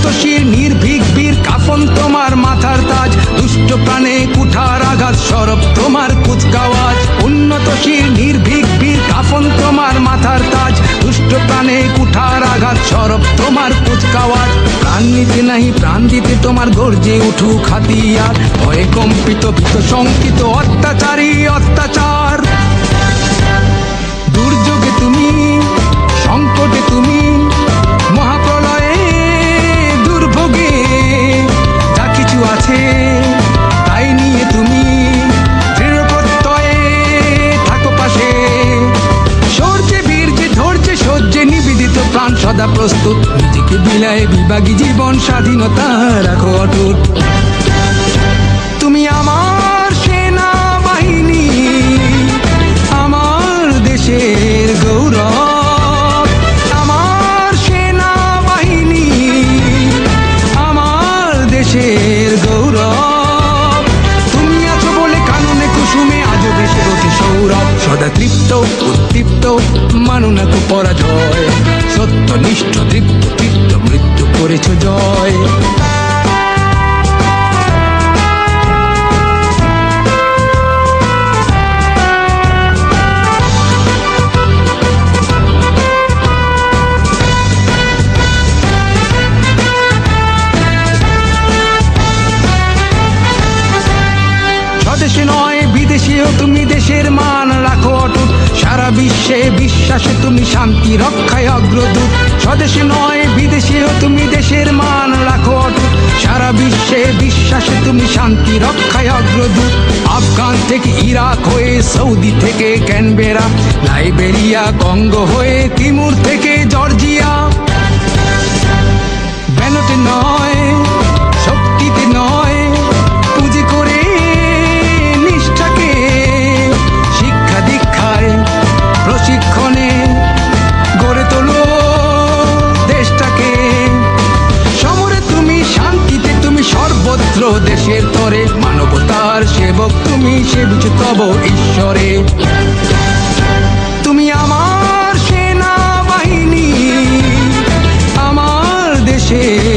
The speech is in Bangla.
উন্নতশীল নির্ভীক বীর কাফন তোমার মাথার তাজ, দুষ্ট প্রাণে কুঠার আঘাত সরব তোমার কুচকাওয়াজ। উন্নতশীল নির্ভীক বীর কাফন তোমার মাথার তাজ, দুষ্ট প্রাণে কুঠার আঘাত সরব তোমার কুচকাওয়াজ। প্রাণ নিতে নাহি প্রাণ দিতে তোমার গর্জে উঠুক হাতিয়ার, ভয়ে কম্পিত ভীত শঙ্কিত অত্যাচারী অত্যাচার। দুর্যোগে তুমি, সংকটে তুমি, মহাপ্রলয়ে দুর্ভোগে যা কিছু আছে তাই নিয়ে তুমি দৃঢ় প্রত্যয়ে থাকো পাশে। শৌর্যে বীর্যে ধৈর্যে সহ্যে নিবেদিত প্রাণ সদা প্রস্তুত, নিজেকে বিলায় বিভাগী জীবন স্বাধীনতা রাখো অটুট। তুমি আমার সেনাবাহিনী, আমার দেশের গৌরব। আমার সেনাবাহিনী, আমার দেশের গৌরব। তুমি আছো বলে কাননে কুসুমে আজও দেশের অতি সৌরভ। সদা তৃপ্ত উদ্দীপ্ত মানো না তো পরাজয়, সত্যনিষ্ঠ তৃপ্ত তৃপ্ত মৃত্যু করেছ জয়। স্বদেশে নয় বিদেশেও তুমি দেশের মান রাখো অটুট, সারা বিশ্বে বিশ্বাসে তুমি শান্তি রক্ষায় অগ্রদূত। স্বদেশে নয় বিদেশেও তুমি দেশের মান রাখো অটুট, সারা বিশ্বে বিশ্বাসে তুমি শান্তি রক্ষায় অগ্রদূত। আফগান থেকে ইরাক হয়ে, সৌদি থেকে ক্যানবেরা, লাইবেরিয়া কঙ্গো হয়ে, তিমুর থেকে জর্জিয়া। ব্যানটে নয় শক্তিতে নয় পুঁজি করে নিষ্ঠাকে, শিক্ষা দীক্ষায় প্রশিক্ষণে গড়ে তোলো দেশটাকে। সমরে তুমি, শান্তিতে তুমি, সর্বত্র দেশের তরে, মানবতার সেবক তুমি, সেবিছ তব ঈশ্বরে। তুমি আমার সেনাবাহিনী, আমার দেশের